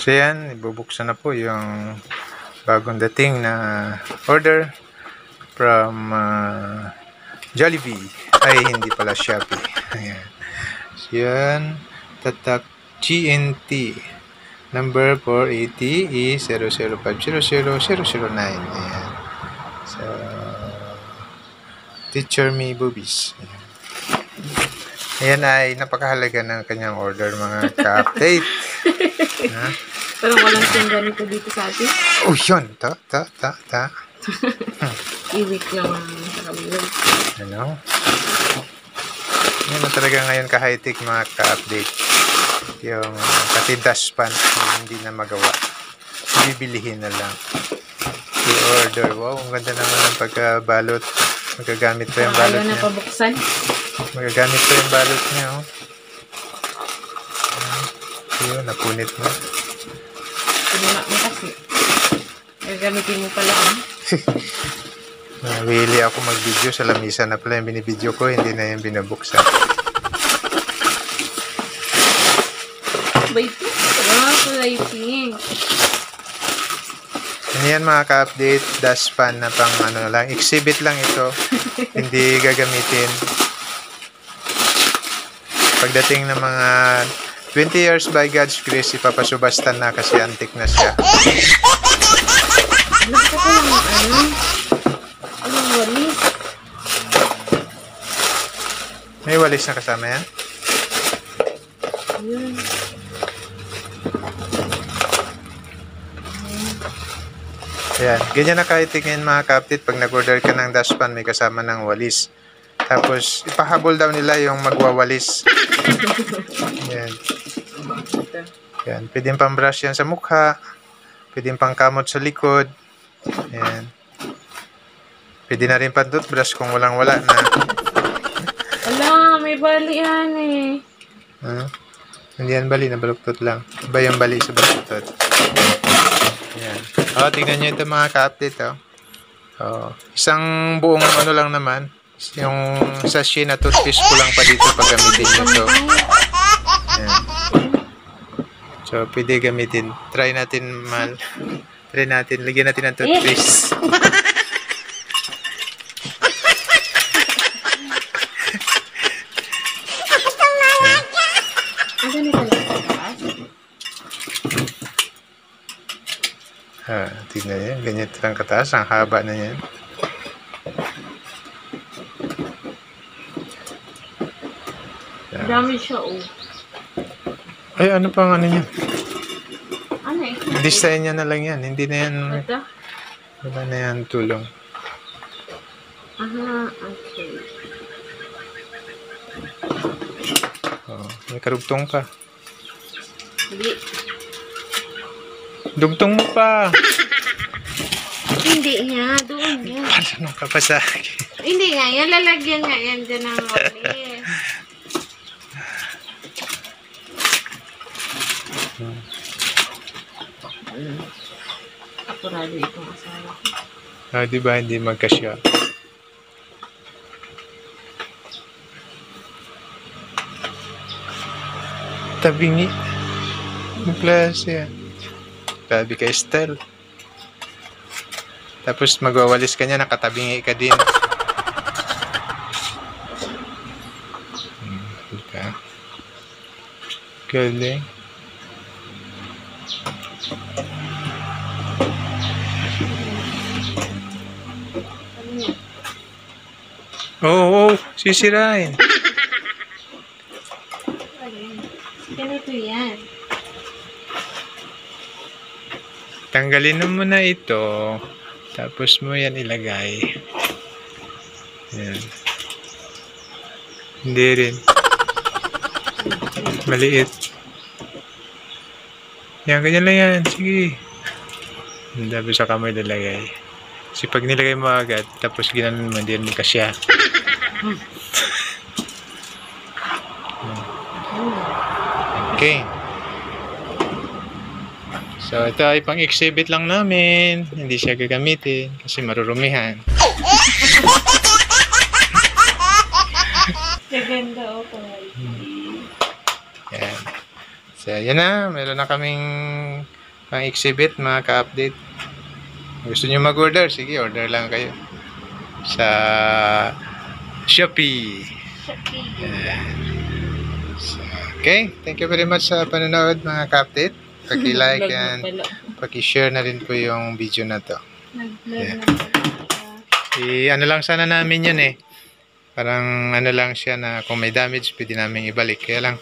So yan, ibubuksan na po yung bagong dating na order from Jollibee. Ay, hindi pala Shopee. Ayan. So yan, tatak GNT. Number 480 is 005000009. Ayan. So, Teacher Me Boobies. Ayan. Ayan ay napakahalaga ng kanyang order, mga ka-update. Parang walang siyang ganito dito sa atin. Oh, yun. Ta. I-week naman kami yun. Ano? Yan na talaga ngayon ka-high-tech, mga ka-update. Yung katidas pan, hindi na magawa. Bibilihin na lang. I-order. Wow, ang ganda naman ng pagkabalot. Magagamit pa yung balot niya. Ayaw na pabuksan. Magagamit pa yung balot niya, oh. Yun, napunit mo. Pinuna mo kasi. Gagamitin mo pala, ah. Nawili ako mag-video sa lamisa na pala yung binibideo ko, hindi na yung binabuksan. Wait, kulay pink. Yan mga ka-update, dustpan na pang ano lang, exhibit lang ito, hindi gagamitin. Pagdating ng mga 20 years by God's grace, ipapasubastan na kasi antik na siya. Gusto ko lang anong walis. May walis na kasama yan? Yun. Ayan, ganyan na kahit tingin mga ka-update, pag nag-order ka ng dustpan, may kasama ng walis. Tapos, ipahabol daw nila yung magwawalis. Ayan. Ayan, pwedeng pang-brush yan sa mukha. Pwedeng pang-kamot sa likod. Ayan. Pwede na rin pang-toothbrush kung walang-wala na. Ala, may bali yan eh. Hindi yan bali, nabaluktot lang. Iba yung bali sa baluktot. Ayan. O, tignan nyo ito mga ka-update, oh. Oh, isang buong ano lang naman. Yung sachet na toothpaste ko lang pa dito pag gamitin nyo to. Ayan. So, pwede gamitin. Try natin, mal. Try natin. Lagyan natin ng toothpaste. Tignan nyo. Ganyan lang kataas. Ang haba na yan. Dami siya, oh. Ay, ano pang ano niya? Ano eh? Design niya na lang yan. Hindi na yan. Ito? Wala na yan tulong. Aha, okay. Oh, may karugtong pa. Hindi. Dugtong mo pa. Hindi nga, doon yan. Ano ka pa sa akin? Hindi nga, yan lalagyan nga yan dyan ng walis. Apurado itong asawa ko. Di ba hindi magkasya? Tabingi. Ang klase yan. Grabe ka style. Tapos magwawalis ka niya, nakatabingi ka din. Okay. Galing. Oo, sisirain. Ganito yan. Tanggalin mo muna ito. Tapos mo yan ilagay. Yan. Hindi rin. Maliit. Yan, ganyan lang yan. Sige. Tapos sa kamay nilagay. Kasi pag nilagay mo agad, tapos ginanon mo, hindi yan magkasya. Okay. So, ito ay pang-exhibit lang namin. Hindi siya gagamitin kasi marurumihan. Gaganda o Yan. So, yan na. Meron na kaming pang exhibit, mga ka-update. Gusto nyo mag-order? Sige, order lang kayo sa Shopee. Okay, thank you very much sa panonood, mga ka-update. Paki-like Vlog na and pala. paki-share na rin po yung video na to. Nag-vlog Yeah. na pala. Ano lang sana namin yun eh. Parang ano lang siya na kung may damage, pwede namin ibalik. Kaya lang,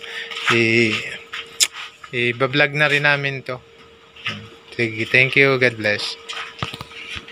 i-vlog na rin namin to. Sige, thank you. God bless.